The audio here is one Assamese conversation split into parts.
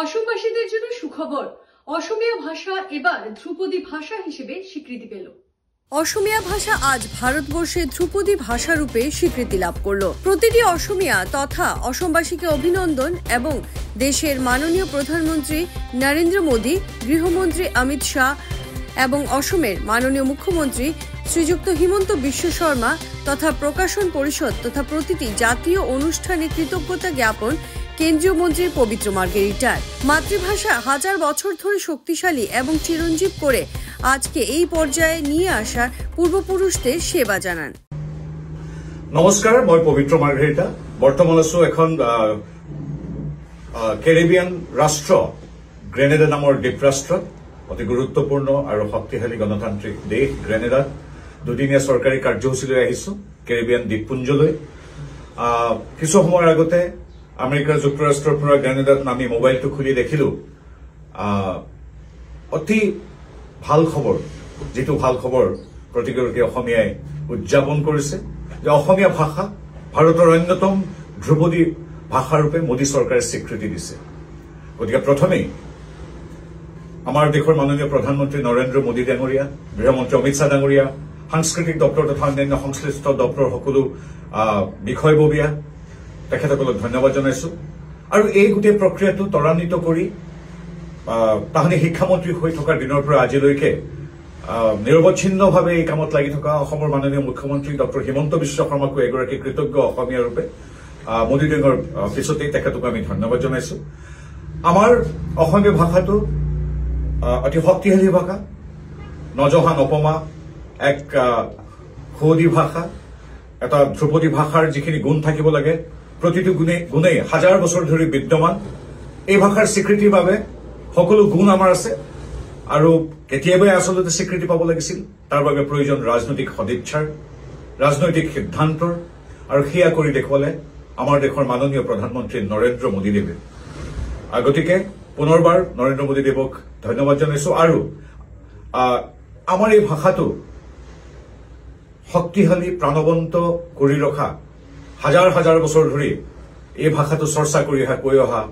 অসমবাসীদের জন্য সুখবর, অসমীয়া ভাষা এবার ধ্রুপদী ভাষা হিসেবে স্বীকৃতি পেল। অসমীয়া ভাষা আজ ভারতবর্ষে ধ্রুপদী ভাষা রূপে স্বীকৃতি লাভ করল। প্রতিটি অসমীয়া তথা অসমবাসীকে অভিনন্দন এবং দেশের মাননীয় প্রধানমন্ত্রী নরেন্দ্র মোদী, গৃহমন্ত্রী অমিত শাহ এবং অসমের মাননীয় মুখ্যমন্ত্রী শ্রীযুক্ত হিমন্ত বিশ্ব শর্মা তথা প্রকাশন পরিষদ তথা প্রতিটি জাতীয় অনুষ্ঠানে কৃতজ্ঞতা জ্ঞাপন কেন্দ্রীয় মন্ত্রীর পবিত্র মার্গেরিটার। মাতৃভাষা হাজার বছর ধরে শক্তিশালী এবং চিরঞ্জীব করে আজকে এই পর্যায়ে নিয়ে আসার পূর্বপুরুষদের সেবা জানান। নমস্কাৰ, মই পবিত্ৰ মাৰ্ঘেৰিটা। বৰ্তমান আছো এখন কেৰিবিয়ান ৰাষ্ট্ৰ গ্ৰেনেডা নামৰ দ্বীপৰাষ্ট্ৰত, অতি গুৰুত্বপূৰ্ণ আৰু শক্তিশালী গণতান্ত্ৰিক দেশ গ্ৰেনেডাত দুদিনীয়া চৰকাৰী কাৰ্যসূচীলৈ আহিছো কেৰিবিয়ান দ্বীপপুঞ্জলৈ। কিছু সময়ৰ আগতে আমেৰিকা যুক্তৰাষ্ট্ৰৰ পৰা গ্ৰেনেডাত নামি মোবাইলটো খুলি দেখিলো অতি ভাল খবৰ, যিটো ভাল খবৰ প্ৰতিগৰাকী অসমীয়াই উদযাপন কৰিছে যে অসমীয়া ভাষা ভাৰতৰ অন্যতম ধ্ৰুপদী ভাষাৰূপে মোদী চৰকাৰে স্বীকৃতি দিছে। গতিকে প্ৰথমেই আমাৰ দেশৰ মাননীয় প্ৰধানমন্ত্ৰী নৰেন্দ্ৰ মোদী ডাঙৰীয়া, গৃহমন্ত্ৰী অমিত শ্বাহ ডাঙৰীয়া, সাংস্কৃতিক দপ্তৰ তথা অন্যান্য সংশ্লিষ্ট দপ্তৰৰ সকলো বিষয়ববীয়া তেখেতসকলক ধন্যবাদ জনাইছো। আৰু এই গোটেই প্ৰক্ৰিয়াটো ত্বৰান্বিত কৰি তাহানি শিক্ষামন্ত্ৰী হৈ থকাৰ দিনৰ পৰা আজিলৈকে নিৰৱচ্ছিন্নভাৱে এই কামত লাগি থকা অসমৰ মাননীয় মুখ্যমন্ত্ৰী ডক্টৰ হিমন্ত বিশ্ব শৰ্মাকো এগৰাকী কৃতজ্ঞ অসমীয়া ৰূপে মোদী ডাঙৰ পিছতেই তেখেতক আমি ধন্যবাদ জনাইছো। আমাৰ অসমীয়া ভাষাটো অতি শক্তিশালী ভাষা, নজহা নপমা এক সুৱদী ভাষা, এটা ধ্ৰুপদী ভাষাৰ যিখিনি গুণ থাকিব লাগে প্ৰতিটো গুণেই হাজাৰ বছৰ ধৰি বিদ্যমান। এই ভাষাৰ স্বীকৃতিৰ বাবে সকলো গুণ আমাৰ আছে আৰু কেতিয়াবাই আচলতে স্বীকৃতি পাব লাগিছিল। তাৰ বাবে প্ৰয়োজন ৰাজনৈতিক সদিচ্ছাৰ, ৰাজনৈতিক সিদ্ধান্তৰ, আৰু সেয়া কৰি দেখুৱালে আমাৰ দেশৰ মাননীয় প্ৰধানমন্ত্ৰী নৰেন্দ্ৰ মোদীদেৱে। গতিকে পুনৰবাৰ নৰেন্দ্ৰ মোদীদেৱক ধন্যবাদ জনাইছো। আৰু আমাৰ এই ভাষাটো শক্তিশালী প্ৰাণৱন্ত কৰি ৰখা, হাজাৰ হাজাৰ বছৰ ধৰি এই ভাষাটো চৰ্চা কৰি কৈ অহা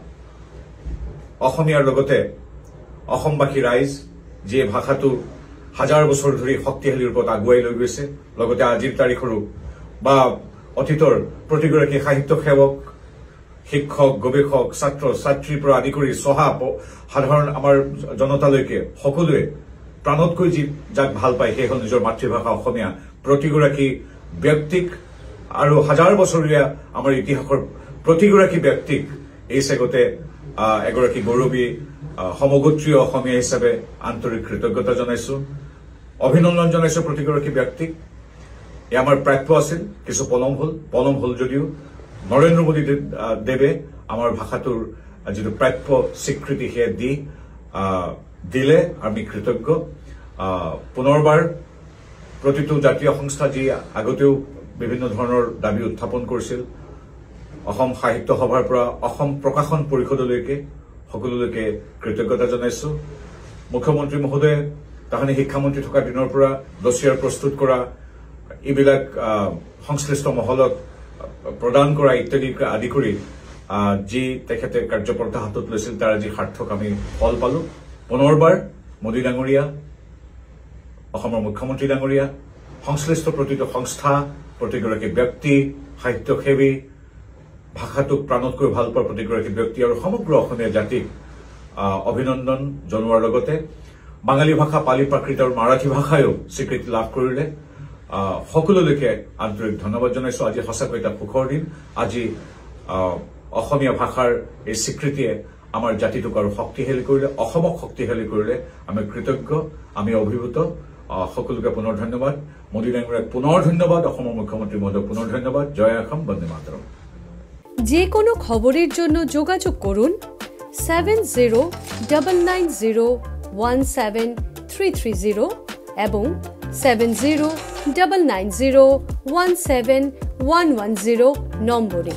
অসমীয়াৰ লগতে অসমবাসী ৰাইজ, যিয়ে ভাষাটো হাজাৰ বছৰ ধৰি শক্তিশালী ৰূপত আগুৱাই লৈ গৈছে, লগতে আজিৰ তাৰিখৰো বা অতীতৰ প্ৰতিগৰাকী সাহিত্য সেৱক, শিক্ষক, গৱেষক, ছাত্ৰ ছাত্ৰীৰ পৰা আদি কৰি সাধাৰণ আমাৰ জনতালৈকে সকলোৱে প্ৰাণতকৈ যাক ভাল পায় সেই হ'ল নিজৰ মাতৃভাষা অসমীয়া। প্ৰতিগৰাকী ব্যক্তিক আৰু হাজাৰ বছৰীয়া আমাৰ ইতিহাসৰ প্ৰতিগৰাকী ব্যক্তিক এই চেগতে এগৰাকী গৌৰৱী সমগোত্ৰীয় অসমীয়া হিচাপে আন্তৰিক কৃতজ্ঞতা জনাইছো, অভিনন্দন জনাইছো প্ৰতিগৰাকী ব্যক্তিক। এ আমাৰ প্ৰাপ্য আছিল, কিছু পলম হল যদিও নৰেন্দ্ৰ মোদী দেৱে আমাৰ ভাষাটোৰ যিটো প্ৰাপ্য স্বীকৃতি সেয়া দিলে আমি কৃতজ্ঞ। পুনৰবাৰ প্ৰতিটো জাতীয় সংস্থা যি আগতেও বিভিন্ন ধৰণৰ দাবী উত্থাপন কৰিছিল, অসম সাহিত্য সভাৰ পৰা অসম প্ৰকাশন পৰিষদলৈকে সকলোলৈকে কৃতজ্ঞতা জনাইছো। মুখ্যমন্ত্ৰী মহোদয়ে তাহানি শিক্ষামন্ত্ৰী থকা দিনৰ পৰা ডছিয়াৰ প্ৰস্তুত কৰা, এইবিলাক সংশ্লিষ্ট মহলত প্ৰদান কৰা ইত্যাদি আদি কৰি যি তেখেতে কাৰ্যপন্থা হাতত লৈছিল তাৰ আজি সাৰ্থক আমি ফল পালো। পুনৰবাৰ মোদী ডাঙৰীয়া, অসমৰ মুখ্যমন্ত্ৰী ডাঙৰীয়া, সংশ্লিষ্ট প্ৰতিটো সংস্থা, প্ৰতিগৰাকী ব্যক্তি, সাহিত্যসেৱী, ভাষাটোক প্ৰাণতকৈ ভাল পোৱা প্ৰতিগৰাকী ব্যক্তি আৰু সমগ্ৰ অসমীয়া জাতিক অভিনন্দন জনোৱাৰ লগতে বাঙালী ভাষা, পালি প্ৰাকৃত আৰু মাৰাঠী ভাষায়ো স্বীকৃতি লাভ কৰিলে সকলোলৈকে আন্তৰিক ধন্যবাদ জনাইছো। আজি সঁচাকৈ এটা সুখৰ দিন। আজি অসমীয়া ভাষাৰ এই স্বীকৃতিয়ে আমাৰ জাতিটোক আৰু শক্তিশালী কৰিলে, অসমক শক্তিশালী কৰিলে। আমি কৃতজ্ঞ, আমি অভিভূত। সকলোকে পুনৰ ধন্যবাদ। মোদী ডাঙৰীয়াক পুনৰ ধন্যবাদ, অসমৰ মুখ্যমন্ত্ৰী মহোদয়ক পুনৰ ধন্যবাদ। জয় অসম, বন্দে মাতৰম। যে কোনো খবৰেৰ জন্য যোগাযোগ কৰুন 7099017330 এবং 7099017110 নম্বৰে।